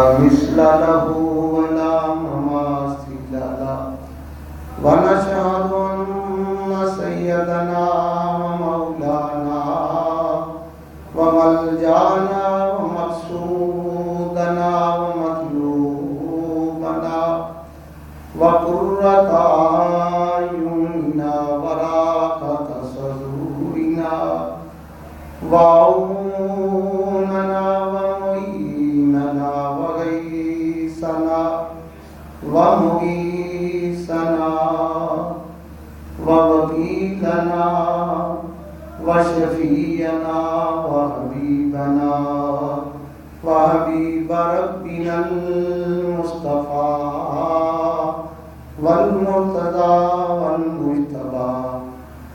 مثل له ولا مماثل له ونشهد أن سيدنا ومولانا وملجانا ومقصودنا ومطلوبنا وقرة أعيننا وراحة صدورنا وعوننا ومعيننا وغيثنا ومغيثنا ووكيلنا وشفيعنا وحبيبنا وحبيب ربنا المصطفى والمرتضى والمجتبى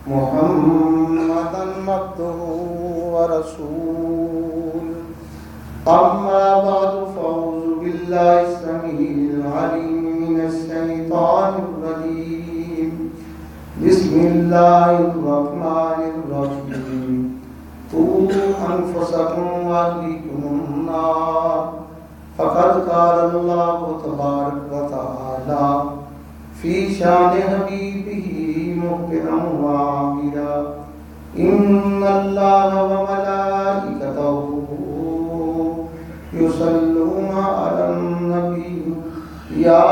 محمدا عبده ورسول. أما بعد فأعوذ بالله السميع العليم من الشيطان الرجيم. بسم الله الرحمن الرحيم. قوا أنفسكم وأهليكم النار. فقد قال الله تبارك وتعالى في شان حبيبه مخبرا وعاملا إن الله وملائكته يصلون على النبي يا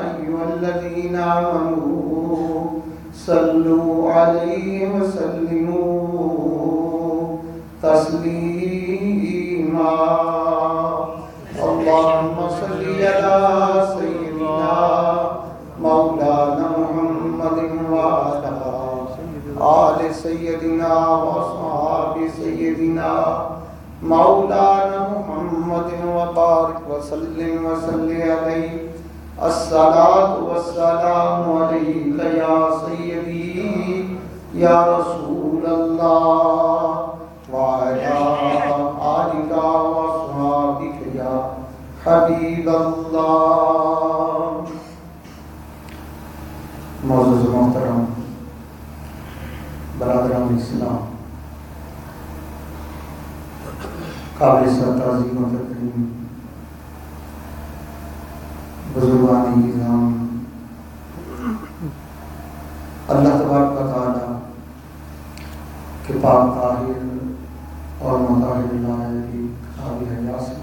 أيها الذين آمنوا صلوا عليه وسلموا تسليما. اللهم صل على سيدنا مولانا محمد وعلى آل سيدنا وأصحاب سيدنا مولانا محمد وبارك وسلم عليه. الصلاة والسلام عليك يا سيدي يا رسول الله وعلى آلك وأصحابك يا حبيب الله. معزز محترم برادران اسلام، قابل تعظیم و تکریم بزرگان اعظام، اللہ تبارک و تعالی کے پاک طاہر اور مطہر اللہ کی کتاب حیات سے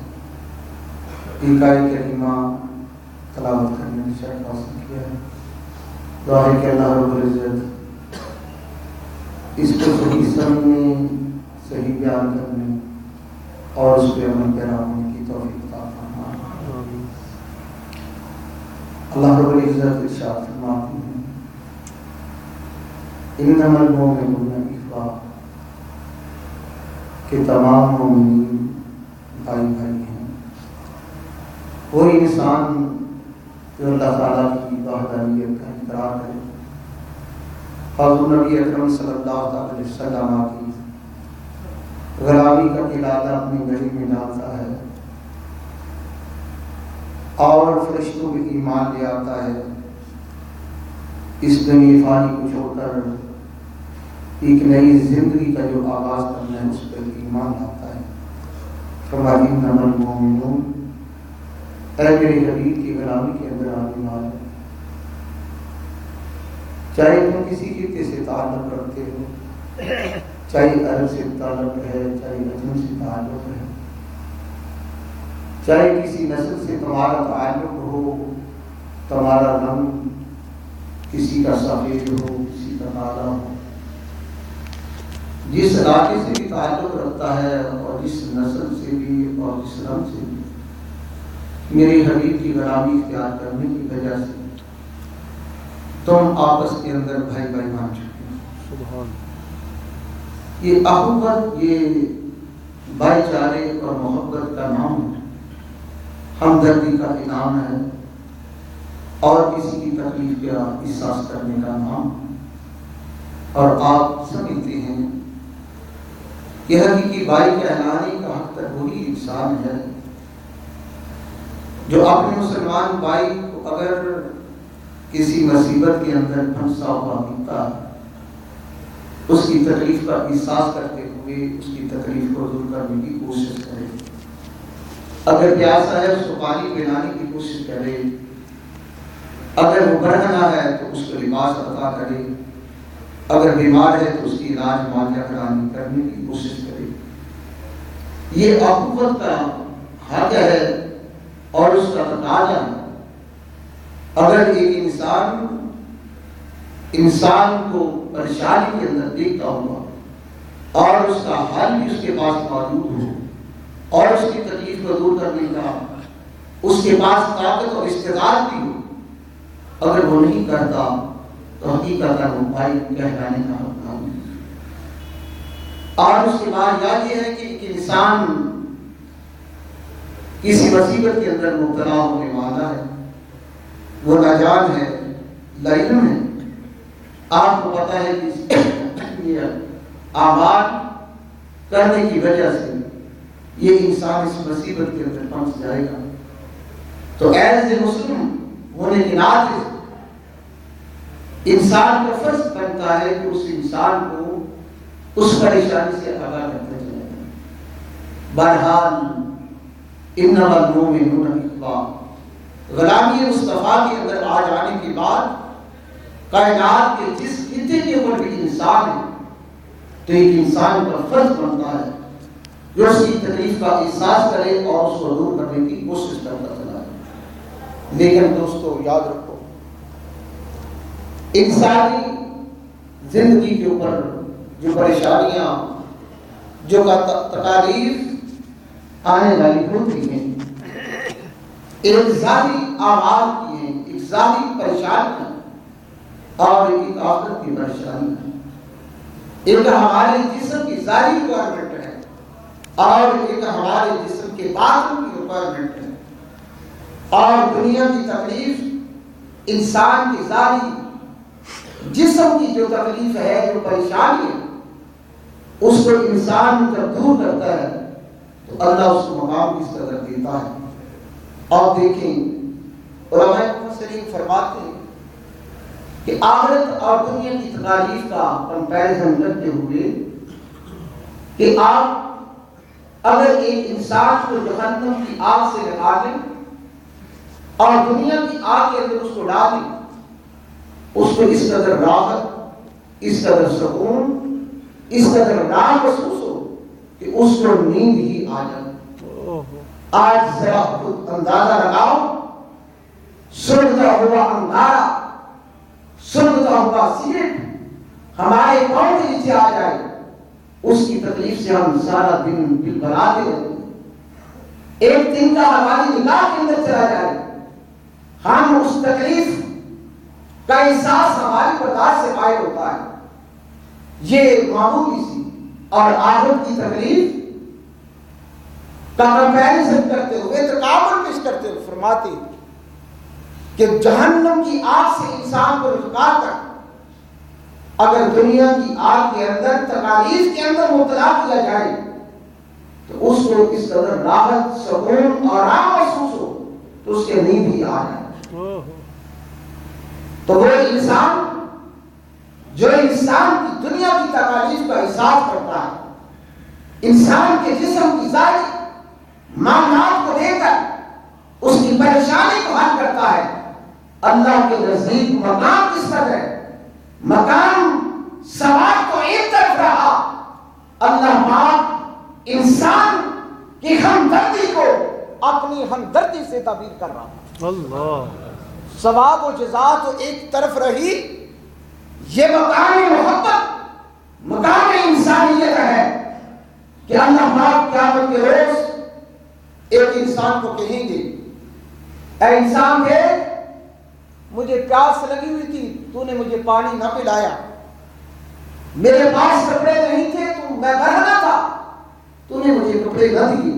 ایکائے کریمہ تلاوت کرنے کی شرف حاصل کیا ہے. دعا ہے کہ اللہ رب العزت اس کو صحیح سمجھنے، صحیح بیان کرنے اور اس پہ عمل پیرا ہونے کی توفیق عطا فرمائے. اللہ رب العزت ارشاد فرماتے ہیں انما المؤمنون اخوہ، کہ تمام مومنین بھائی بھائی ہیں. کوئی انسان جو اللہ تعالیٰ کی وحدانیت کا اقرار کرے، حضور نبی اکرم صلی اللہ علیہ وسلم کی غلامی کا ارادہ اپنی گھڑی میں ڈالتا ہے اور فرشتوں میں ایمان لے آتا ہے، اس دنیا فانی کو چھوڑ کر ایک نئی زندگی کا جو آغاز کرنا ہے اس پر ایمان لاتا ہے. فرمایا انما المؤمنون، اے میرے حبیب کی غلامی کے اندر آنے والے، چاہے تم کسی خطے سے تعلق رکھتے ہو، چاہے عرب سے تعلق ہے، چاہے عجم سے تعلق ہے، چاہے کسی نسل سے تمہارا تعلق ہو، تمہارا رنگ کسی کا سفید ہو، کسی کا کالا ہو، جس علاقے سے بھی تعلق رکھتا ہے اور جس نسل سے بھی اور جس رنگ سے بھی، میرے حبیب کی غلامی اختیار کرنے کی وجہ سے تم آپس کے اندر بھائی بھائی مان چکے ہو. سبحان. یہ اخوت، یہ بھائی چارے اور محبت کا نام ہے، ہمدردی کا انعام ہے اور کسی کی تکلیف کا احساس کرنے کا نام. اور آپ سمجھتے ہیں یہ حقیقی بھائی کہلانے کا حق تک وہی انسان ہے جو اپنے مسلمان بھائی کو اگر کسی مصیبت کے اندر پھنسا ہوا ملتا ہے اس کی تکلیف کا احساس کرتے ہوئے اس کی تکلیف کو دور کرنے کی کوشش کرے. اگر پیاسا ہے اس کو پانی پلانے کی کوشش کرے، اگر وہ برہنہ ہے تو اس کو لباس عطا کرے، اگر بیمار ہے تو اس کی علاج معالجہ کرنے کی کوشش کرے۔ یہ اخوت کا حق ہے اور اس کا تقاضا ہے۔ اگر ایک انسان کو پریشانی کے اندر دیکھتا ہوا اور اس کا حل بھی اس کے پاس موجود ہو اور اس کی تکلیف کو دور کرنے کا اس کے پاس طاقت اور استعداد بھی ہو، اگر وہ نہیں کرتا تو حقیقت وہ بھائی کہلانے کا حقدار نہیں۔ اور اس کے بعد یاد یہ ہے کہ ایک انسان کسی مصیبت کے اندر مبتلا ہونے والا ہے، وہ ناجان ہے، لاعلم ہے۔ آپ کو پتا ہے کہ یہ اعمال کرنے کی وجہ سے یہ انسان اس مصیبت کے اندر پھنس جائے گا، تو ایز اے مسلم ہونے کے ناطے انسان کا فرض بنتا ہے کہ اس انسان کو اس پریشانی سے آگاہ کرنا چاہیے۔ بہرحال انما المؤمنون اخوہ، غلامی مصطفیٰ کے اندر آ جانے کے بعد کائنات کے جس خطے کے اوپر بھی انسان ہے تو ایک انسان کا فرض بنتا ہے جو اس کی تکلیف کا احساس کرے اور اس کو دور کرنے کی کوشش کرتا چلا ہے۔ لیکن دوستو یاد رکھو، انسانی زندگی کے اوپر جو پریشانیاں، جو تکالیف آنے والی ہوتی ہیں، ایک ظاہری اعمال کی ہیں، ایک ظاہری پریشانی ہے اور ایک آخرت کی پریشانی ہے۔ ایک ہمارے جسم کی ظاہری ریکوائرمنٹ ہے اور ایک ہمارے جسم کے باطن کی ریکوائرمنٹ ہے۔ اور دنیا کی تکلیف انسان کی ظاہری جسم کی جو تکلیف ہے، جو پریشانی ہے، اس کو انسان جب دور کرتا ہے تو اللہ اس کو مقام کس قدر دیتا ہے۔ اور دیکھیں علماء مفسرین فرماتے ہیں کہ آخرت اور دنیا کی تکالیف کا کمپیریزن کرتے ہوئے کہ آپ اگر ایک انسان کو جہنم کی آگ سے نکالیں اور دنیا کی آگ کے اندر اس کو ڈالیں، اس کو اس قدر راحت، اس قدر سکون، اس قدر نام محسوس ہو کہ اس کو نیند ہی آ جائے۔ آج ذرا خود اندازہ لگاؤ، سنتا ہوا انگارہ، سنتا ہوا سگریٹ ہمارے پاؤں کے نیچے آ جائے، اس کی تکلیف سے ہم سارا دن دل بناتے رہتے ہیں۔ ایک دن کا ہماری نگاہ کے اندر چلا جائے، ہم اس تکلیف کا احساس ہماری برداشت سے باہر ہوتا ہے۔ یہ معمولی سی اور آخرت کی تکلیف کا کمپیریزن کرتے ہوئے، تقابل پیش کرتے ہوئے فرماتے ہیں کہ جہنم کی آگ سے انسان کو نکال کر اگر دنیا کی آگ کے اندر تکالیف کے اندر مبتلا کیا جائے تو اس کو اس قدر راحت، سکون اور آرام محسوس ہو تو اس کے نیند ہی آ جائے۔ تو وہ انسان جو انسان کی دنیا کی تکالیف کا احساس کرتا ہے، انسان کے جسم کی ظاہری معاملات کو دیکھ کر اس کی پریشانی کو حل کرتا ہے، اللہ کے نزدیک مقام کس قدر ہے؟ مقام ثواب تو ایک طرف رہا، اللہ پاک انسان کی ہمدردی کو اپنی ہمدردی سے تعبیر کر رہا۔ اللہ، ثواب و جزا تو ایک طرف رہی، یہ مقام محبت، مقام انسانیت ہے کہ اللہ پاک قیامت کے روز ایک انسان کو کہیں گے، اے انسان کے مجھے پیاس لگی ہوئی تھی، تو نے مجھے پانی نہ پلایا، میرے پاس کپڑے نہیں تھے، میں برہنہ تھا، تو نے مجھے کپڑے نہ دیے،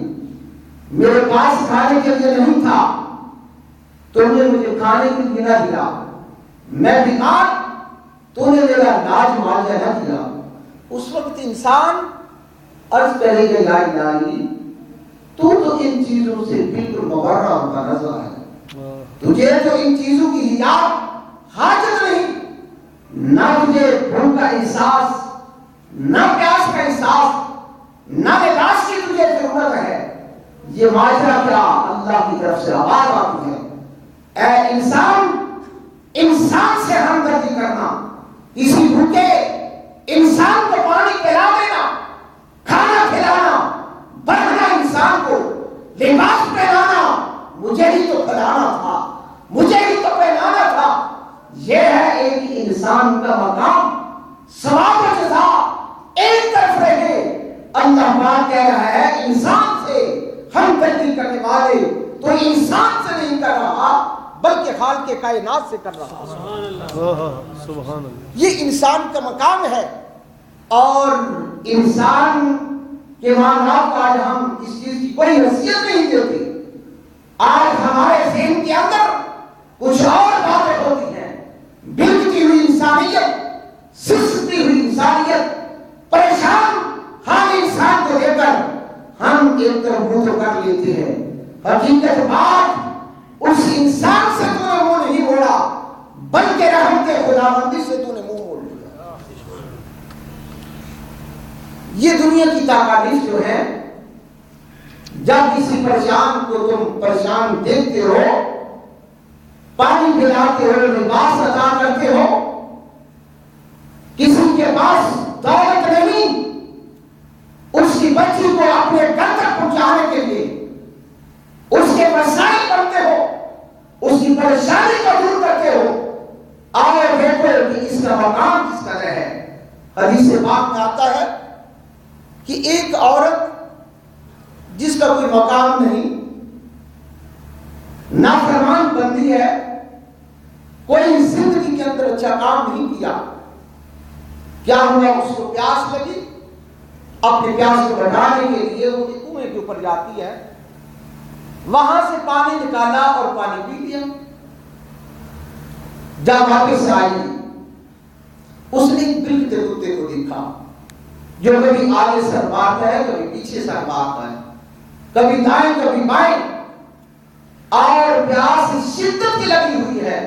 میرے پاس کھانے کے لیے نہیں تھا، تو نے مجھے کھانے کے لیے نہ دیا، میں بیمار، تو نے میرا علاج معالجہ نہ کیا۔ اس وقت انسان عرض کرے گا یا الہی تو ان چیزوں سے بالکل مبرہ و منزہ ہے، تجھے تو ان چیزوں کی حجاب حاجت نہیں، نہ تجھے بھوک کا احساس، نہ پیاس کا احساس، نہ لباس کی تجھے ضرورت ہے، یہ ماجرا کیا؟ اللہ کی طرف سے آواز آتی ہے، اے انسان، انسان سے ہمدردی کرنا، کسی بھوکے انسان کو پانی پلا دینا، کھانا کھلانا، بڑھنا، انسان کو لباس پہنانا، مجھے ہی تو کھلانا تھا، مجھے ہی تو پہنانا تھا، یہ ہے ایک انسان کا مقام۔ ثواب و جزا ایک طرف رہے، اللہ پاک کہہ رہا ہے انسان سے ہمدردی کرنے والے تو انسان سے نہیں کر رہا بلکہ خالق کائنات سے کر رہا۔ سبحان اللہ۔ یہ انسان کا مقام ہے، اور انسان کے معنی کو آج ہم اس چیز کی کوئی حیثیت نہیں دیتے۔ آج ہمارے ذہن کے اندر کچھ اور باتیں ہوتی ہیں، بگڑتی ہوئی انسانیت، سستی ہوئی انسانیت، پریشان ہر انسان کو لے کر ہم ایک طرف منہ تو کر لیتے ہیں، حقیقت بات اس انسان سے تو نے منہ نہیں موڑا بلکہ رحمت خداوندی سے تو نے منہ موڑ لیا۔ یہ دنیا کی تکالیف جو ہے، جب کسی پریشان کو تم پریشان دیکھتے ہو، پانی پلاتے ہو، لباس عطا کرتے ہو، کسی کے پاس دولت نہیں، اس کی بچی کو اپنے گھر تک پہنچانے کے لیے اس کے وسائل بنتے ہو، اس کی پریشانی کو دور کرتے ہو، اور دیکھو کہ اس کا مقام کس طرح ہے۔ حدیث پاک میں آتا ہے کہ ایک عورت جس کا کوئی مقام نہیں، نافرمان بندی ہے، کوئی زندگی کے اندر اچھا کام نہیں کیا، کیا ہوا؟ اس کو پیاس لگی، اپنے پیاس کو بٹھانے کے لیے وہ کنویں کے اوپر جاتی ہے، وہاں سے پانی نکالا اور پانی پی لیا۔ جب واپس آئی، اس نے ایک بلکتے کتے کو دیکھا جو کبھی آگے سر مارتا ہے، کبھی پیچھے سر مارتا ہے، کبھی دائیں کبھی بائیں، اور پیاس شدت کی لگی ہوئی ہے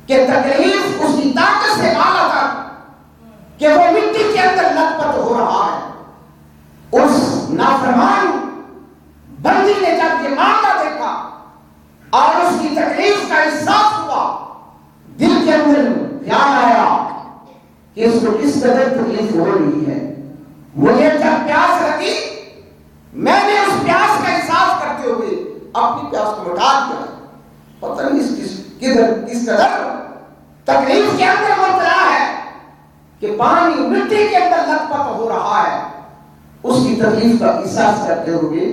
کہ تکلیف اس کی طاقت سے بالا تک کہ وہ مٹی کے اندر لت پت ہو رہا ہے۔ اس نافرمان بندی نے جب یہ معاملہ دیکھا اور اس کی تکلیف کا احساس ہوا، دل کے اندر خیال آیا کہ اس کو کس قدر تکلیف ہو رہی ہے۔ مجھے جب پیاس لگی، میں نے اس پیاس کا احساس کرتے ہوئے اپنی پیاس کو مٹا دیا۔ پتہ نہیں کس قدر تکلیف کے اندر مبتلا ہے کہ پانی مٹی کے اندر لت پت ہو رہا ہے۔ اس کی تکلیف کا احساس کرتے ہوئے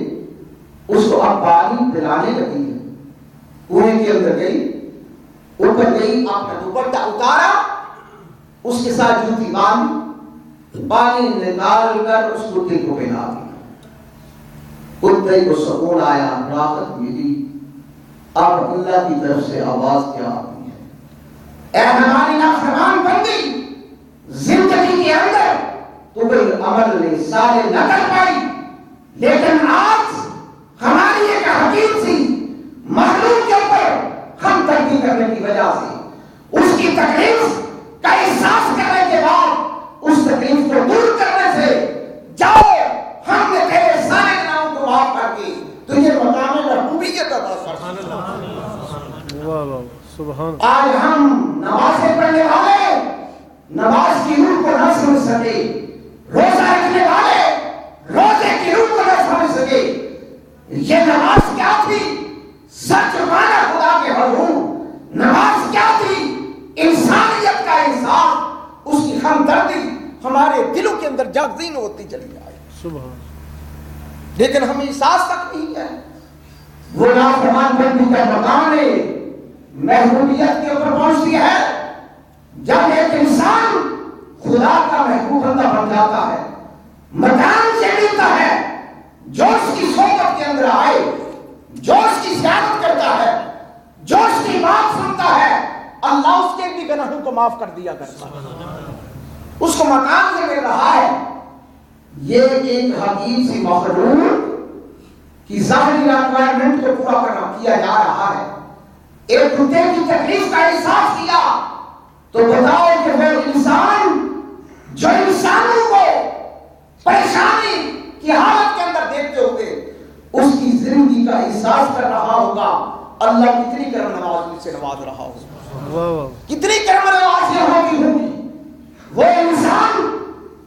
اس کو اب پانی پلانے لگی ہے، کنویں کے اندر گئی، اوپر گئی، اپنا دوپٹہ اتارا، اس کے ساتھ جوتی باندھی، پانی نکال کر اس کتے کو پہنا دیا۔ کتے کو سکون آیا، راحت ملی۔ اب اللہ کی طرف سے آواز کیا آتی ہے؟ اے ہماری نافرمان بندی، زندگی کے اندر تو کوئی عمل سارے نہ کر پائی، لیکن آج ہماری ایک حقیق سی مخلوق کے اوپر ہم ترقی کرنے کی وجہ سے اس کی تکلیف کا احساس کرنے کے بعد اس تکلیف کو دور کرنے سے جاؤ ہم نے تیرے سارے گناہوں کو معاف کر کے تجھے مقام محبوبیت عطا کر دی۔ آج ہم نمازیں پڑھنے والے نماز کی روح کو نہ سمجھ سکے، روزہ رکھنے والے روزے کی روح کو نہ سمجھ سکے۔ یہ نماز کیا تھی؟ سچ مانا خدا کے حضور نماز کیا تھی؟ انسانیت کا احساس، اس کی ہمدردی ہمارے دلوں کے اندر جاگزین ہوتی چلی جائے۔ لیکن ہمیں احساس تک نہیں ہے۔ وہ نافرمان بندی کا مقام ہے، محبوبیت کے اوپر پہنچتی ہے جب ایک انسان خدا کا محبوب بندہ بن جاتا ہے، مکان سے ملتا ہے، جو اس کی صحبت کے اندر آئے، جو اس کی زیارت کرتا ہے، جو اس کی بات سنتا ہے، اللہ اس کے بھی گناہوں کو معاف کر دیا کرتا ہے، اس کو مکان سے مل رہا ہے۔ یہ ایک حقیق سی مخلوق کی ظاہری ریکوائرمنٹ کو پورا کیا جا رہا ہے۔ ایک کتے کی تکلیف کا احساس کیا تو بتاؤ کہ وہ انسان جو انسانوں کو پریشانی کی حالت کے اندر دیکھتے ہوئے اس کی زندگی کا احساس کر رہا ہوگا اللہ کتنی کرم نوازی سے نواز رہا ہوگا، کتنی کرم نوازی ہوگی وہ انسان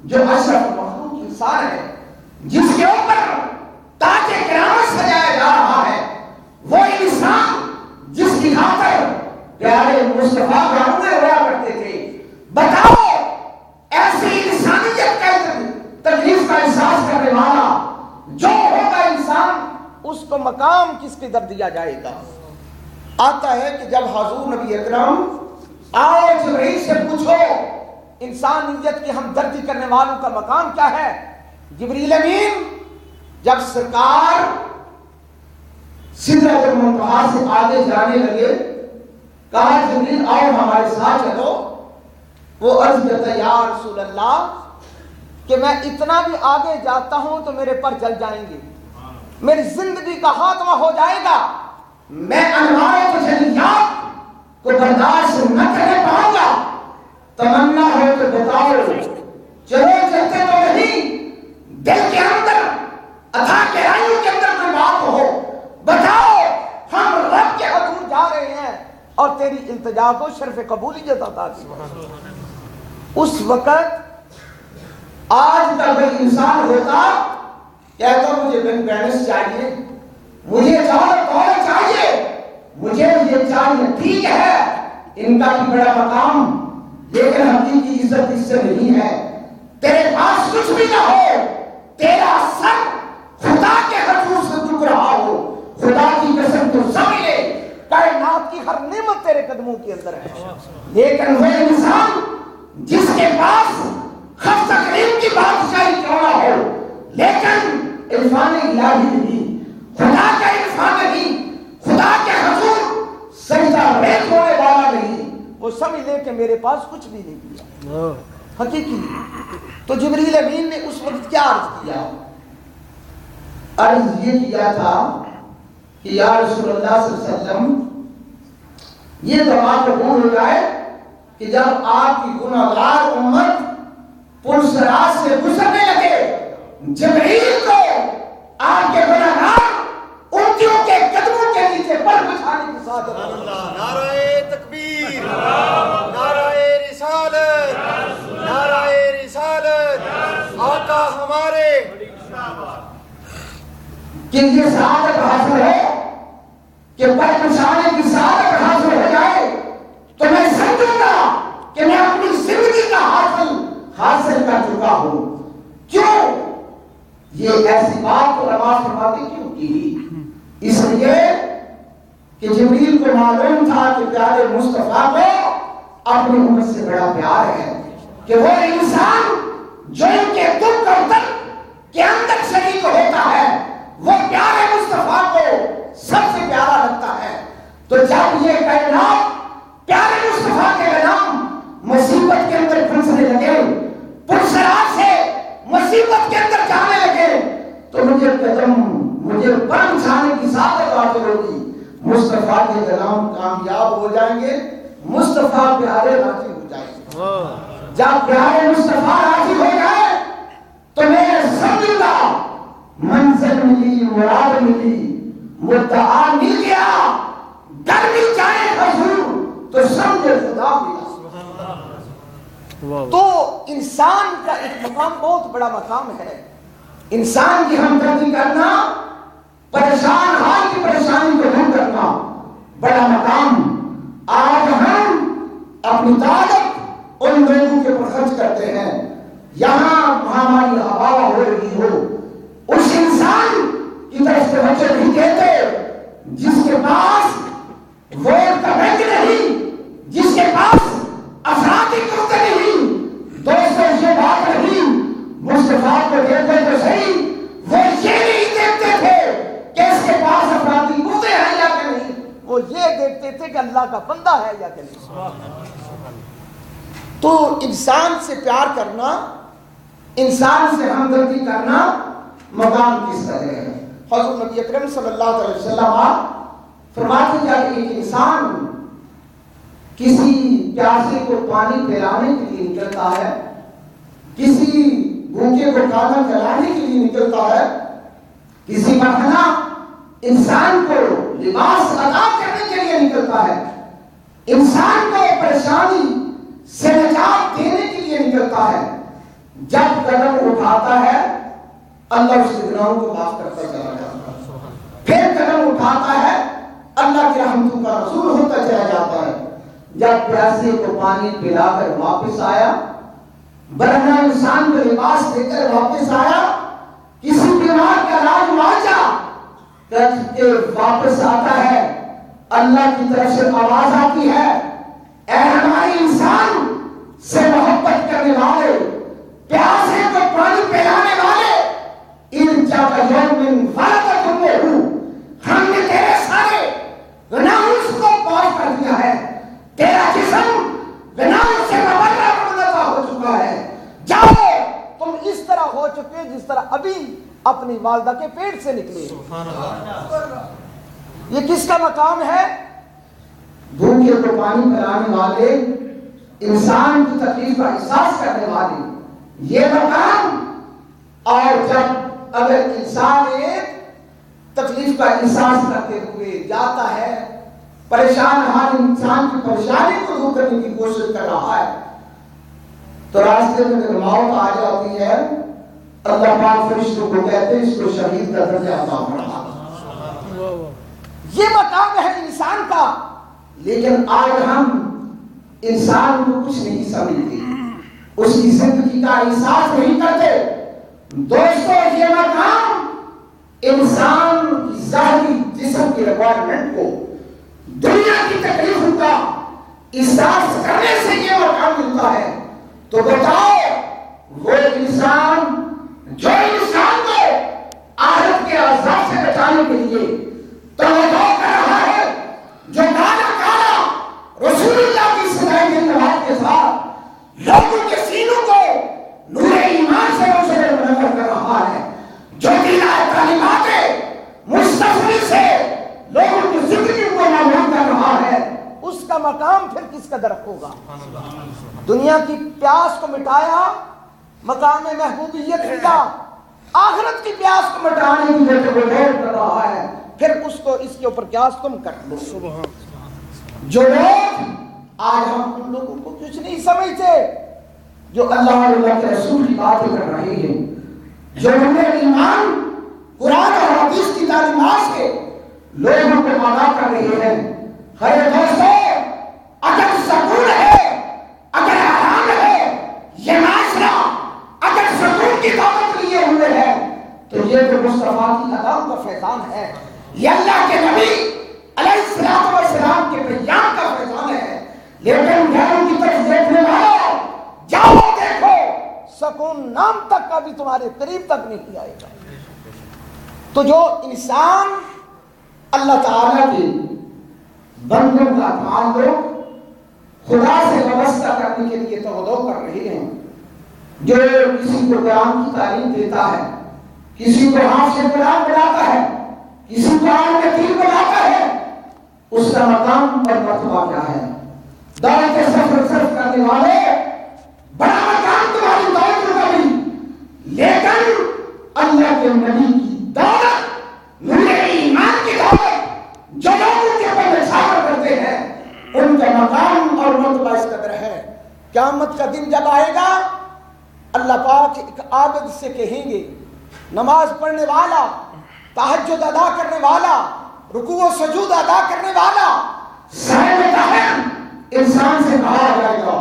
جو اشرف مخلوق انسان ہے، جس کے اوپر تاج کرامت سجایا جا رہا ہے، وہ انسان جس کی خاطر پیارے مصطفیٰ گھروں ہوا کرتے تھے۔ بتاؤ ایسی انسانیت کا تکلیف کا احساس کرنے والا جو ہوگا انسان، اس کو مقام کس کے در دیا جائے گا؟ آتا ہے کہ جب حضور نبی اکرم آؤ جبرائیل سے پوچھو انسانیت کی ہمدردی کرنے والوں کا مقام کیا ہے، جبریل امین جب سرکار سدرۃ المنتہا سے آگے جانے لگے، کہا جبریل آؤ ہمارے ساتھ چلو۔ وہ عرض کرتا یا رسول اللہ کہ میں اتنا بھی آگے جاتا ہوں تو میرے پر جل جائیں گے، میری زندگی کا خاتمہ ہو جائے گا، میں انوار و تجلیات کو برداشت نہ کرنے پاؤں گا، تمنا ہو تو بتاؤ، چلو چلتے تو نہیں، دل کے اندر اتھا گہرائیوں کے اندر کوئی بات ہو، بتاؤ ہم رب کے حضور جا رہے ہیں اور تیری التجا کو شرف قبولیت عطا کی۔ اس وقت آج کا کوئی انسان ہوتا کہتا مجھے بینک بیلنس چاہیے، مجھے دولت چاہیے، مجھے یہ چاہیے، ٹھیک ہے ان کا بھی بڑا مقام، لیکن حقیقی عزت اس سے نہیں ہے۔ تیرے پاس کچھ بھی نہ ہو، تیرا سر خدا کے حضور سے جھک رہا ہو، خدا کی قسم تو سمجھ لے کائنات کی ہر نعمت تیرے قدموں کے اندر ہے، لیکن وہ انسان جس کے پاس خف تقریم کی بادشاہی کیوں نہ ہو، لیکن عرفان الہی نہیں، خدا کا عرفان نہیں، خدا کے حضور سجدہ ریز ہونے والا نہیں، وہ سمجھ لے کہ میرے پاس کچھ بھی نہیں کیا حقیقی۔ تو جبریل امین نے اس وقت کیا عرض کیا؟ عرض یہ کیا تھا کہ یا رسول اللہ صلی اللہ علیہ وسلم یہ دعا قبول ہو جائے کہ جب آپ کی گناہگار امت پرسرات سے گزرنے لگے، جبریل کو آپ کے گناہگار امتیوں کے قدموں کے نیچے پر بچھانے کی ساتھ نعرہ تکبیر، نعرہ رسالت، نعرہ رسالت، آقا ہمارے کہ یہ سعادت حاصل ہے کہ پر بچھانے کی سعادت حاصل ہو جائے تو میں سمجھوں گا کہ میں اپنی زندگی کا حاصل کر چکا ہوں۔ کیوں یہ ایسی بات کو نماز فرماتے کیوں کی؟ اس لیے کہ جبریل کو معلوم تھا کہ پیارے مصطفیٰ کو اپنی امت سے بڑا پیار ہے، کہ وہ انسان جو ان کے دکھ اور درد کے اندر شریک ہوتا ہے وہ پیارے مصطفیٰ کو سب سے پیارا لگتا ہے۔ تو جب یہ کائنات پیارے مصطفیٰ کے نام مصیبت کے اندر پھنسنے لگے، پرسرات سے مصیبت کے اندر جانے لگے، تو مجھے پر بچھانے کی سعادت حاصل ہوگی، مصطفیٰ کے کلام کامیاب ہو جائیں گے، مصطفیٰ پیارے راضی ہو جائیں گے۔ جب پیارے مصطفیٰ راضی ہو جائے تو میں سمجھوں گا منزل ملی، مراد ملی، مدعا مل گیا، ڈر بھی جائے حضور تو سمجھے خدا ملا۔ تو انسان کا ایک مقام بہت بڑا مقام ہے، انسان کی ہمدردی کرنا، پریشان حال کی پریشانی کو دور کرنا بڑا مقام۔ آج ہم اپنی طاقت ان لوگوں کے پر خرچ کرتے ہیں، یہاں ہماری ہوا ہو رہی ہو اس انسان کی طرف سے بچے نہیں دیتے جس کے پاس ووٹ کا بینک نہیں، جس کے پاس افرادی کرتے نہیں۔ دوستوں یہ بات نہیں، مصطفیٰ کو دیکھتے تو صحیح، وہ یہ نہیں دیکھتے تھے کہ اس کے پاس افرادی کرتے ہیں یا کہ نہیں، وہ یہ دیکھتے تھے کہ اللہ کا بندہ ہے یا کہ نہیں۔ تو انسان سے پیار کرنا، انسان سے ہمدردی کرنا مقام کس طرح ہے؟ حضور نبی اکرم صلی اللہ علیہ وسلم فرماتے ہیں کہ ایک انسان کسی پیاسے کو پانی پلانے کے لیے نکلتا ہے، کسی بھوکے کو کھانا کھلانے کے لیے نکلتا ہے، کسی مرحلہ انسان کو لباس عطا کرنے کے لیے نکلتا ہے، انسان کو پریشانی سے نجات دینے کے لیے نکلتا ہے، جب قدم اٹھاتا ہے اللہ اس کے گناہوں کو معاف کرتا چلا جاتا ہے، پھر قدم اٹھاتا ہے اللہ کی رحمتوں کا رسول ہوتا چلا جاتا ہے۔ جب پیاسے کو پانی پلا کر واپس آیا، برہنہ انسان کو لباس دے کر واپس آیا، کسی بیمار کا علاج معالجہ کر کے واپس آتا ہے، اللہ کی طرف سے آواز آتی ہے، اے ہمارے انسان سے محبت کرنے والے، پیاسے کو پانی پلانے والے، ارجع یوم فرض ہوں، ہم نے تیرے سارے گناہوں کو معاف کر دیا ہے، تیرا جسم گناہوں سے مبرہ ہو چکا ہے، جاؤ تم اس طرح ہو چکے جس طرح ابھی اپنی والدہ کے پیٹ سے نکلے۔ یہ کس کا مقام ہے؟ بھوکے کو پانی پلانے والے، انسان کی تکلیف کا احساس کرنے والے، یہ مقام۔ اور جب اگر انسان ایک تکلیف کا احساس کرتے ہوئے جاتا ہے، پریشان حال انسان کی پریشانی کو دور کرنے کی کوشش کر رہا ہے، تو راستے میں جب موت آ جاتی ہے، اللہ پاک فرشتوں کو کہتے ہیں اس کو شہید کا درجہ عطا فرما۔ یہ مقام ہے انسان کا، لیکن آج ہم انسان کو کچھ نہیں سمجھتے، اس کی زندگی کا احساس نہیں کرتے۔ دوستو، یہ مقام انسان کی ظاہری جسم کی ریکوائرمنٹ کو، دنیا کی تکلیفوں کا احساس کرنے سے یہ مقام ملتا ہے۔ تو بتاؤ، وہ انسان جو انسان کو آخرت کے عذاب سے بچانے کے لیے توجہ کر رہا ہے، جو کالا کالا رسول اللہ کی سدائی کے نواز کے ساتھ لوگوں کے سینوں کو نور ایمان سے روشن منور کر رہا ہے، جو تعلیمات مصطفی سے لوگوں کی زندگی کو معلوم کر رہا ہے، اس کا مقام پھر کس قدر ہوگا؟ دنیا کی پیاس کو مٹایا، مقام محبوبیت ملا، آخرت کی پیاس کو مٹانے کی لیے وہ دور کر رہا ہے، پھر اس کو اس کے اوپر قیاس تم کر لو۔ جو لوگ آج ہم ان لوگوں کو کچھ نہیں سمجھتے جو اللہ اور اللہ کے رسول کی باتیں کر رہے ہیں، جو ہمیں ایمان قرآن اور حدیث کی تعلیمات سے لوگوں کو آگاہ کر رہے ہیں۔ خیر دوستو، اگر سکون ہے، اگر آرام ہے، یہ معاشرہ اگر سکون کی دعوت لیے ہوئے ہے، تو یہ تو مصطفیٰ کی اقدام کا فیضان ہے، یہ اللہ کے نبی علیہ السلام کے پیام کا فیضان ہے۔ لیکن گھروں کی طرف دیکھنے والوں، جاؤ دیکھو، سکون نام تک کا بھی تمہارے قریب تک نہیں آئے گا۔ تو جو انسان اللہ تعالیٰ کے بندوں کا تعلق خدا سے وابستہ کرنے کے لیے توجہ کر رہے ہیں، جو کسی کو قرآن کی تعلیم دیتا ہے، کسی کو حافظ قرآن بناتا ہے، کسی کو عالم دین بناتا ہے، اس کا مقام اور مرتبہ کیا ہے؟ دولت سفر صرف کرنے والے، بڑا مقام تمہاری دولت کا بھی، لیکن اللہ کے نبی کی دولت، نور ایمان کی دولت جو لوگوں کے اوپر نثار کرتے ہیں، ان کا مقام اور مرتبہ اس قدر ہے۔ قیامت کا دن جب آئے گا، اللہ پاک ایک عابد سے کہیں گے، نماز پڑھنے والا، تہجد ادا کرنے والا، رکوع و سجود ادا کرنے والا، صاحب طاہر انسان سے کہا جائے گا،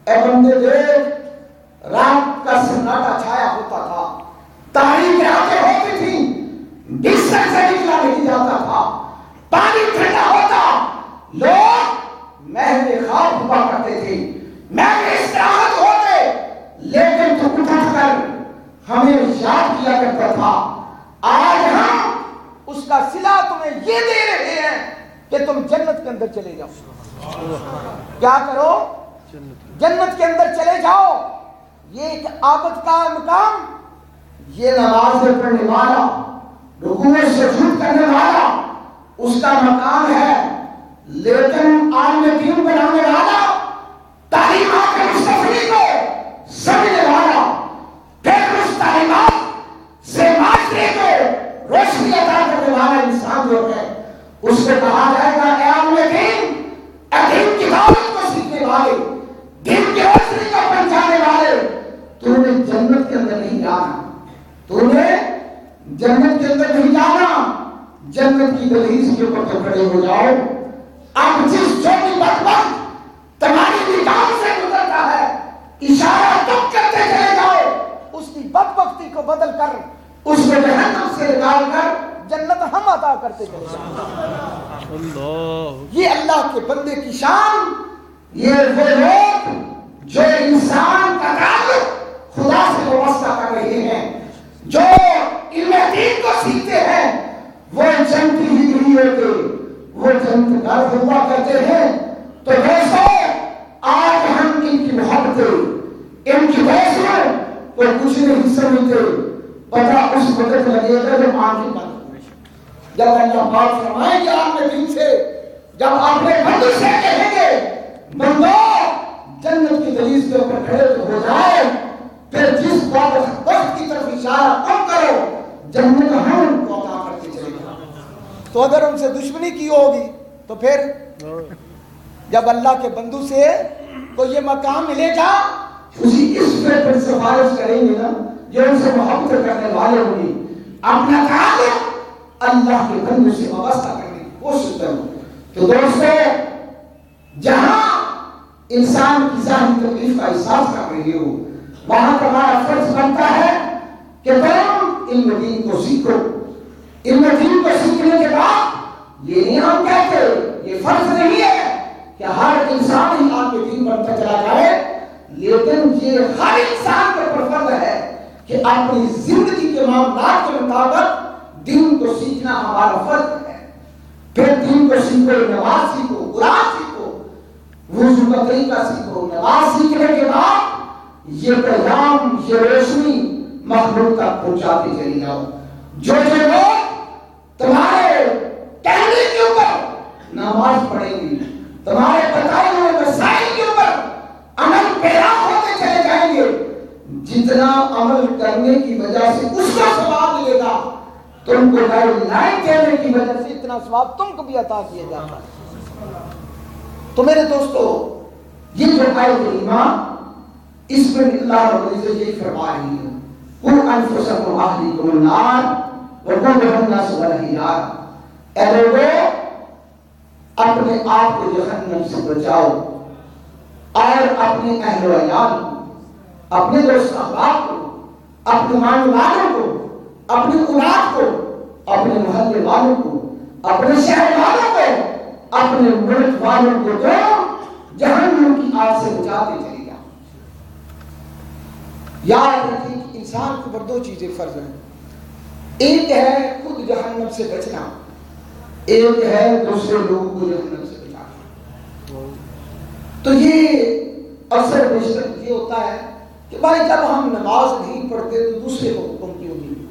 اے بندے دیکھ، رات کا سناٹا چھایا ہوتا تھا، تاریخ راتیں ہوتی تھیں، بستر سے نکلا نہیں جاتا تھا، پانی ٹھنڈا ہوتا، لوگ محو خواب ہوا کرتے تھے، محو استراحت ہوتے، لیکن تو اٹھ کر ہمیں یاد کیا کرتا تھا۔ آج ہم اس کا صلہ تمہیں یہ دے رہے ہیں کہ تم جنت کے اندر چلے جاؤ۔ کیا کرو؟ جنت کے اندر چلے جاؤ۔ یہ ایک عابد کا مقام، یہ نماز پڑھنے والا، رکوع سجود کرنے والا، اس کا مقام ہے، لیکن عالم دین بنانے والا، تعلیمات مصطفی کو سمجھنے والا، پھر اس تعلیمات سے معاشرے کو روشنی عطا کرنے والا انسان انسان جو ہے اس سے کہا جائے گا اے عالم دین، دین کی دعوت کو سیکھنے والے، دین کی روشنی کو پہنچانے والے، تو نے جنت کے اندر نہیں جانا، تو نے جنت کے اندر نہیں جانا، جنت کی دہلیز کے اوپر تو کھڑے ہو جاؤ۔ اب جس چھوٹی بدبخت تمہاری نگاہوں سے گزرتا ہے، اشارہ تم کرتے چلے جاؤ، اس کی بدبختی کو بدل کر اس میں جہنم سے نکال کر جنت ہم عطا کرتے چلے جاؤ۔ یہ اللہ کے بندے کی شان، یہ وہ لوگ جو انسان کا تعلق خدا سے وابستہ کر رہے ہیں، جو علم دین کو سیکھتے ہیں، وہ جنتی ہی نہیں ہوتے، وہ جنت گھر ہوا کرتے ہیں۔ تو دوستو آج ہم ان کی محبتیں، ان کی بحثوں کو کچھ نہیں سمجھتے، پتہ اس وقت لگے گا جب آنکھیں بند ہوئی، جب اللہ پاک فرمائیں گے آپ نے دن سے، جب آپ نے بندوں سے کہیں گے بندو جنت کی دہلیز کے اوپر کھڑے ہو جائے، پھر جس وقت کی طرف اشارہ تم کرو جنت ہم ان کو عطا کرتے چلے گا۔ تو اگر ان سے دشمنی کی ہوگی تو پھر جب اللہ کے بندو سے کو یہ مقام ملے گا، اسی اس پر سفارش کریں گے نا، جو ان سے محبت کرنے والے ہوں گے، اپنا تعلق اللہ کے بندوں سے وابستہ کرنے کی کوشش کرو۔ تو دوستو جہاں انسان کی ظاہری تکلیف کا احساس کر رہے ہو، وہاں تمہارا فرض بنتا ہے کہ تم علم دین کو سیکھو۔ علم دین کو سیکھنے کے بعد یہ نہیں ہم کہتے، یہ فرض نہیں ہے کہ ہر انسان ہی آپ کے دین بنتا چلا جائے، لیکن یہ ہر انسان کے اوپر فرض ہے کہ اپنی زندگی کے معاملات کے مطابق دین کو سیکھنا ہمارا فرض ہے۔ پھر دین کو سیکھو، نماز سیکھو، قرآن سیکھو، وضو کا طریقہ سیکھو۔ نماز سیکھنے کے بعد یہ پیغام، یہ روشنی مخلوق تک پہنچاتے چلی جاؤ۔ جو لوگ تمہارے کہنے کے اوپر نماز پڑھیں گی، تمہارے بتائے ہوئے مسائل کے اوپر عمل پیرا ہوتے چلے جائیں گے، جتنا عمل کرنے کی وجہ سے اس کا ثواب ملے گا، تم کو لائن کہنے کی وجہ سے اتنا ثواب تم کو بھی عطا کیا جاتا ہے۔ تو میرے دوستو یہ جو آیت کریمہ اس میں اللہ رب العزت یہ فرما رہی ہے، قُلْ أَنفُسَكُمْ وَأَهْلِيكُمُ النَّارَ وَقُودُهَا النَّاسُ وَالْحِجَارَةُ، اے لوگوں اپنے آپ کو جہنم سے بچاؤ اور اپنے اہل و عیال کو، اپنے دوست احباب کو، اپنے ماننے والوں کو، اپنی اولاد کو، اپنے محلے والوں کو، اپنے شہر والوں کو، اپنے ملک والوں کو تو جہنم کی آگ سے بچاتے چلے جاؤ۔ یاد رکھیں کہ انسان کو پر دو چیزیں فرض ہیں، ایک ہے خود جہنم سے بچنا، ایک ہے دوسرے لوگوں کو جہنم سے بچانا۔ تو یہ اکثر بیشتر یہ ہوتا ہے کہ بھائی جب ہم نماز نہیں پڑھتے تو دوسرے کو حکم کیوں دیں،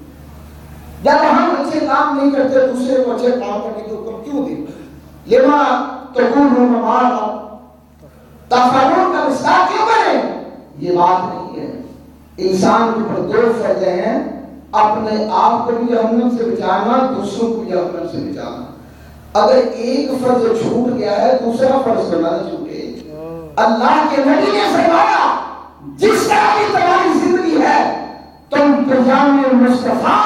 جب ہم اچھے کام نہیں کرتے دوسرے کو اچھے کام کرنے کے حکم کیوں دیں، لما تقولون ما لا تفعلون کا مصداق کیوں بنے؟ یہ بات نہیں ہے۔ انسان کے اوپر دو فرض ہیں، اپنے آپ کو بھی جہنم سے بچانا، دوسروں کو بھی جہنم سے بچانا۔ اگر ایک فرض چھوٹ گیا ہے دوسرا فرض کرنا نہ چھوٹے۔ اللہ کے نبی نے فرمایا جس طرح بھی تمہاری زندگی ہے تم پیغام مصطفیٰ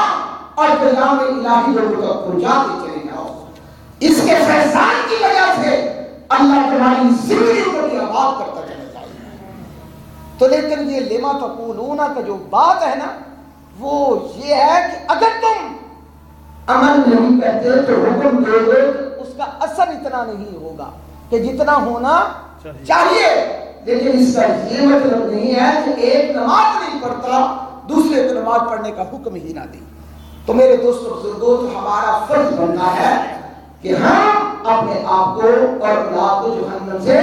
اور پیغام الہی لوگوں تک پہنچاتے چلے جاؤ، اس کے فیضان کی وجہ سے اللہ تمہاری زندگی کو بھی آباد کرتا چلا جائے۔ تو لیکن یہ لما تقولون کا جو بات ہے نا وہ یہ ہے کہ اگر تم عمل نہیں کرتے تو حکم دے دے، اس کا اثر اتنا نہیں ہوگا کہ جتنا ہونا چاہیے، لیکن اس کا یہ مطلب نہیں ہے کہ ایک نماز نہیں پڑھتا دوسرے کو نماز پڑھنے کا حکم ہی نہ دے۔ تو میرے دوستوں بزرگوں تو ہمارا فرض بننا ہے کہ ہم اپنے آپ کو اور اولاد کو جہنم سے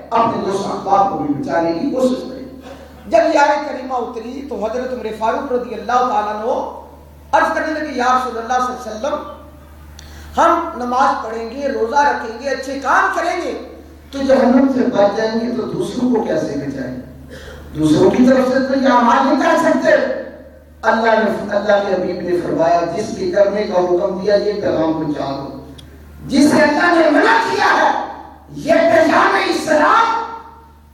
اپنے دوست احباب کو بھی بچانے کی کوشش کریں۔ جب یہ آیت کریمہ اتری تو حضرت عمر فاروق رضی اللہ تعالیٰ عنہ عرض کرنے لگے یا رسول اللہ صلی اللہ علیہ وسلم ہم نماز پڑھیں گے، روزہ رکھیں گے، اچھے کام کریں گے تو جہنم سے بچ جائیں گے، تو دوسروں کو کیسے بچائیں؟ دوسروں کی طرف سے تو یہ اعمال نہیں کر سکتے، اللہ کے حبیب نے فرمایا جس کے کرنے کا حکم دیا یہ پیغام پہنچا دو، جس سے اللہ نے منع کیا ہے یہ پیغام اسلام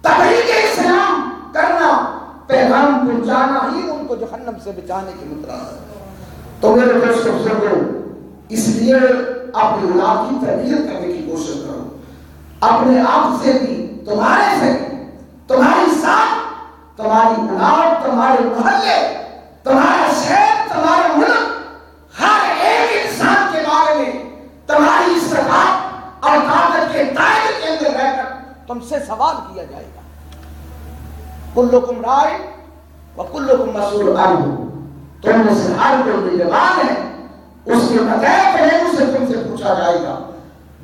تبلیغ اسلام کرنا، پیغام پہنچانا ہی ان کو جہنم سے بچانے کی مدراس ہے۔ تو میرے دوستوں بزرگوں، اس لیے اپنی اولاد کی تربیت کرنے کی کوشش کرو، اپنے آپ سے بھی، تمہارے سے بھی، تمہاری ساتھ، تمہاری اولاد، تمہارے محلے، تمہارا شہر، تمہارا ملک، ہر ایک انسان کے بارے میں تمہاری استطاعت اور طاقت کے دائرے کے اندر رہ کر تم سے سوال کیا جائے گا۔ کلکم راع وکلکم مسئول عنہ، تم میں سے ہر کوئی نگہبان ہے، اس کے بغیر پہلو سے تم سے پوچھا جائے گا۔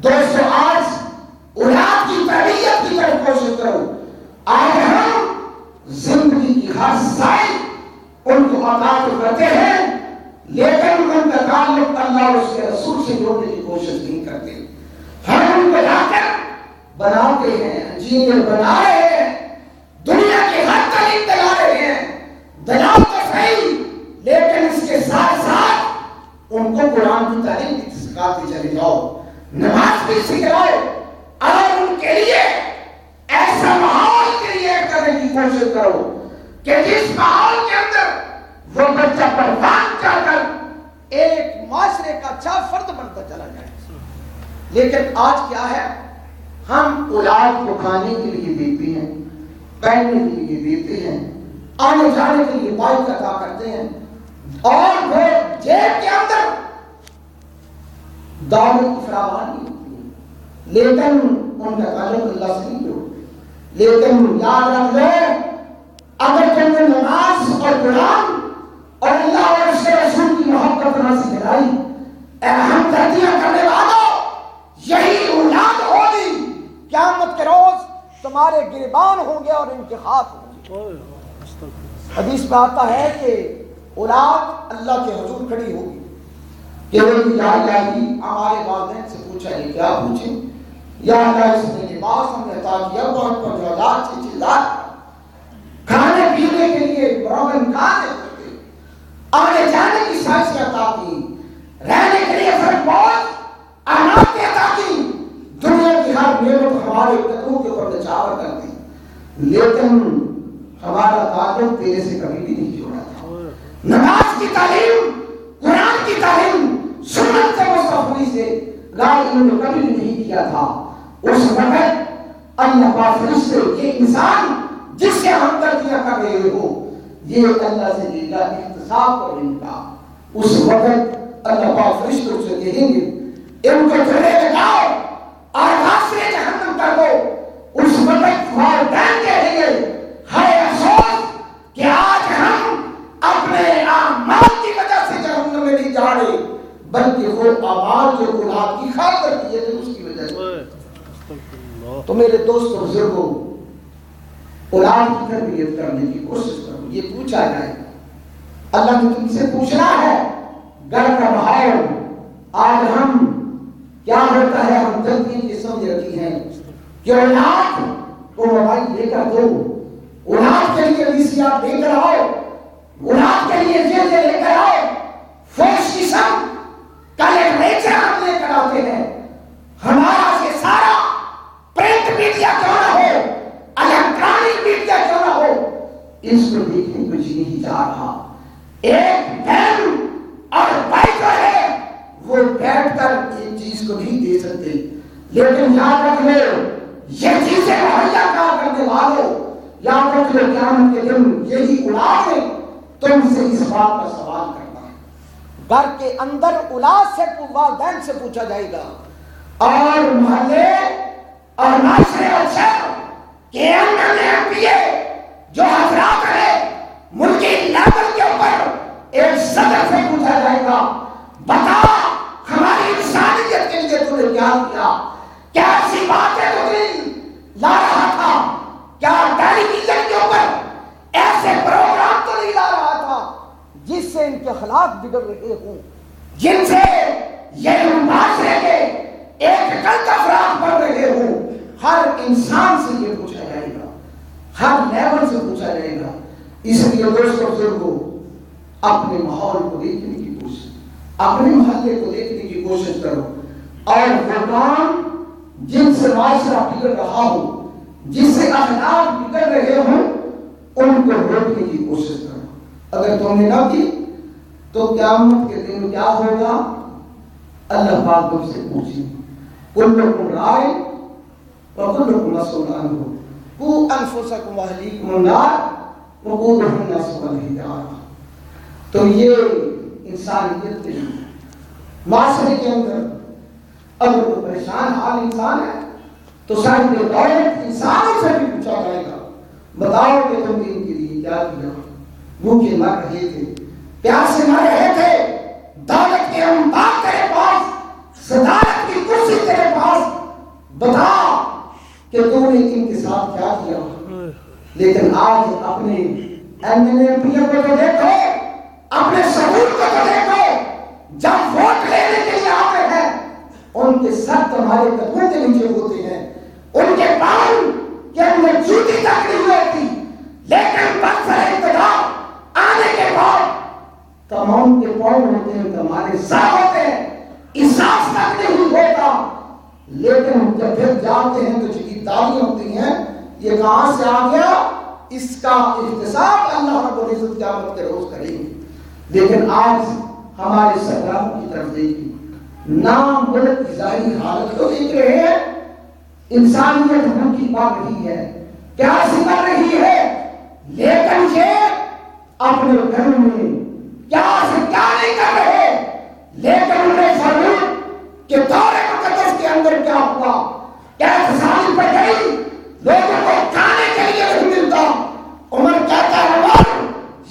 دوستو آج اولاد کی تربیت کی طرف کوشش کرو۔ آج ہم زندگی کی ہر سائل ان کو عطا تو کرتے ہیں لیکن ان کا تعلق اللہ اور اس کے رسول سے جوڑنے کی کوشش نہیں کرتے۔ ہم ان کو لا کر بناتے ہیں، انجینئر بنا رہے ہیں، دنیا کی ہر تعلیم دلا رہے ہیں، دلاؤ تو صحیح، لیکن اس کے ساتھ ساتھ ان کو قرآن کی تعلیم بھی سکھاتے چلے جاؤ، نماز بھی سکھاؤ، اور ان کے لیے ایسا ماحول کریٹ کرنے کی کوشش کرو کہ جس ماحول کے اندر وہ بچہ پروان کر کر ایک معاشرے کا اچھا فرد بنتا چلا جائے۔ لیکن آج کیا ہے، ہم اولاد کو کھانے کے لیے دیتے ہیں، پہننے کے لیے دیتے ہیں، آنے جانے کے لیے بائک عطا کرتے ہیں، اور وہ جیب کے اندر دولت کی فراوانی ہوتی ہے، لیکن ان کا تعلق اللہ سے نہیں جوڑتے۔ لیکن یاد رکھ لو، اگر تم نے نماز اور قرآن اور اللہ اور اس کے رسول کی محبت نہ سکھلائی، ہمدردیاں کرنے والوں، یہی اولاد ہوگی، قیامت کے روز تمہارے گریبان ہوں گے اور انتخاب ہوں گے۔ حدیث میں آتا ہے کہ اولاد اللہ کے حضور کھڑی ہوگی کہ وہ یا الہی ہمارے والدین سے پوچھا ہے، کیا پوچھیں؟ یا اللہ اس نے لباس ہم نے عطا کیا، 5,000 6,000 کھانے پینے کے لیے پروگرام کھانے ہوتے، آنے جانے کی سائنس عطا کی، رہنے کے لیے فرق بہت آنات عطا کی، دنیا کی ہر نعمت ہمارے قدموں کے اوپر نچھاور کرتی، لیکن ہمارا تعلق تیرے سے کبھی بھی نہیں جوڑا تھا۔ نماز کی تعلیم، قرآن کی تعلیم، سنت سے مصطفی سے لائن نے کبھی نہیں کیا تھا۔ اس وقت اللہ پاک فرشتے، یہ انسان جس سے ہمدردیاں کر رہے ہو، یہ اللہ سے لے گا احتساب کر ان کا، اس وقت اللہ پاک فرشتوں سے کہیں گے ان کو جڑے لگاؤ اور حاصل جہنم کر دو۔ اس وقت والدین کہیں گے ہائے افسوس کہ آج ہم اپنے اعمال کی وجہ سے جہنم میں نہیں جا رہے، بلکہ وہ اعمال جو اولاد کی خاطر کیے تھے اس کی وجہ سے۔ تو میرے دوستوں بزرگوں، اولاد کی تربیت کرنے کی کوشش کرو۔ یہ پوچھا جائے گا، اللہ نے تم سے پوچھنا ہے، گھر کا ماحول آج ہم کیا ہوتا ہے، ہم تدبیر کی سمجھ رکھی ہیں کہ اولاد کو موبائل لے کر دو، اولاد کے لیے ویسیآر لے کر آؤ، اولاد کے لیے یہ لے کر آؤ، فوش قسم کا لٹریچر ہم لے کر آتے ہیں۔ ہمارا یہ سارا پرنٹ میڈیا کیوں نہ ہو، الیکٹرانک میڈیا کیوں نہ ہو، اس کو دیکھنے کچھ نہیں جا رہا۔ ایک بہن اور بھائی جو ہے وہ بیٹھ کر ایک چیز کو نہیں دے سکتے، لیکن یاد رکھ لو یہ چیزیں مہیا کار کرنے والوں، یاد رکھ لو قیامت کے دن یہی اولاد ہے تم سے اس بات کا سوال کرنا ہے۔ گھر کے اندر اولاد سے، والدین سے پوچھا جائے گا، اور محلے اور معاشرے اور شہر کے اندر جو حضرات ہیں ملکی لیول کے اوپر ایک صدر سے پوچھا جائے گا، بتا ہماری انسانیت کے لیے تو نے کیا کیا، کیا ایسی باتیں تو نہیں لا رہا تھا، کیا ٹیلی ویژن کے اوپر ایسے پروگرام تو نہیں لا رہا تھا جس سے ان کے اخلاق بگڑ رہے ہوں، جن سے یہ معاشرے کے ایک غلط افراد بن رہے ہوں۔ ہر انسان سے یہ پوچھا جائے گا، ہر لیول سے پوچھا جائے گا۔ اس لیے دوستوں بزرگوں، اپنے ماحول کو دیکھنے کی کوشش، اپنے محلے کو دیکھنے کی کوشش کرو، اور وہ کام جن سے معاشرہ بگڑ رہا ہو، جس سے اخلاق بگڑ رہے ہوں، ان کو روکنے کی کوشش کرو۔ اگر تم نے نہ کی تو قیامت کے دن کیا ہوگا؟ اللہ پاک تم سے پوچھیں گے، کلکم راع وکلکم مسئول عنہ، قوا انفسکم واہلیکم النار وقودها الناس والحجارہ۔ تو یہ انسانیت کے معاشرے کے اندر اگر کوئی پریشان حال انسان ہے تو صاحب دولت انسانوں سے بھی پوچھا جائے گا، بتاؤ کہ تم نے ان کے لیے کیا کیا؟ بھوکے مر رہے تھے، پیاسے مر رہے تھے، دولت کے انبار تیرے پاس، صدارت کی کرسی تیرے پاس، بتا کہ تم نے ان کے ساتھ کیا کیا؟ لیکن آج اپنے ایم ایل اے پی کو تو دیکھو، اپنے شعور کو تو دیکھو، جب ووٹ لینے کے لیے آتے ہیں ان کے سر تمہارے قدموں کے نیچے ہوتے ہیں، ان کے پاؤں کے اندر جوتی تک نہیں ہوتی، لیکن منصب اقتدار آنے کے بعد تمام کے پاؤں ہوتے ہیں، تمہارے سر ہوتے ہیں، احساس تک نہیں ہوتا، لیکن جب پھر جاتے ہیں تو جتنی تالیاں ہوتی ہیں یہ کہاں سے آ گیا؟ اس کا احتساب اللہ رب العزت قیامت کے روز کریں گے۔ لیکن آج ہمارے سربراہوں کی طرف دیکھیں، نام ملک کی ظاہری حالت کو دیکھ رہے ہیں، انسانیت بھوکی مر رہی ہے، پیاسی مر رہی ہے، لیکن یہ اپنے گھر میں کیا سے کیا نہیں کر رہے، لیکن انہیں فرمود کہ دور مقدس کے اندر کیا ہوا، کیا خسانی پہ گئی، لوگوں کو کھانے کے لیے نہیں ملتا۔ عمر کہتا ہے عمر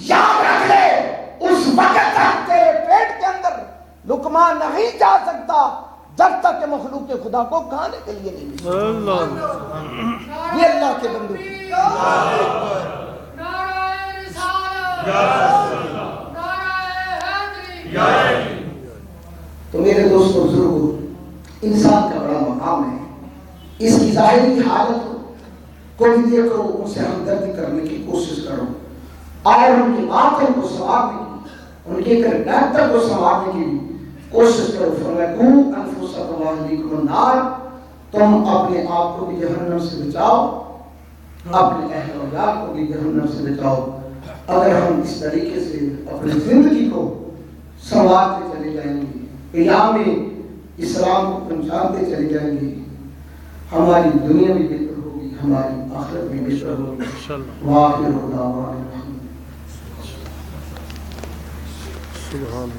یاد رکھ لے، اس وقت تک تیرے پیٹ کے اندر لقمہ نہیں جا سکتا جب تک کہ مخلوق خدا کو کھانے کے لیے نہیں ملتا۔ یہ اللہ کے بندوں تو میرے دوستوں بزرگوں، انسان کا بڑا مقام ہے، اس کی ظاہری حالت کو بھی دیکھو، ان سے ہمدردی کرنے کی کوشش کرو، اور ان کی باتوں کو سنوارنے کی، ان کے کریکٹر کو سنوارنے کی کوشش کرو۔ فرمایا قوا انفسکم واہلیکم النار، تم اپنے آپ کو بھی جہنم سے بچاؤ، اپنے اہل و عیال کو بھی جہنم سے بچاؤ۔ اگر ہم اس طریقے سے اپنی زندگی کو سنوارتے چلے جائیں گے، قیام اسلام کو پہنچاتے چلے جائیں گے، ہماری دنیا بھی بہتر ہوگی، ہماری آخرت بھی بہتر ہوگی۔ وآخر دعوانا سبحان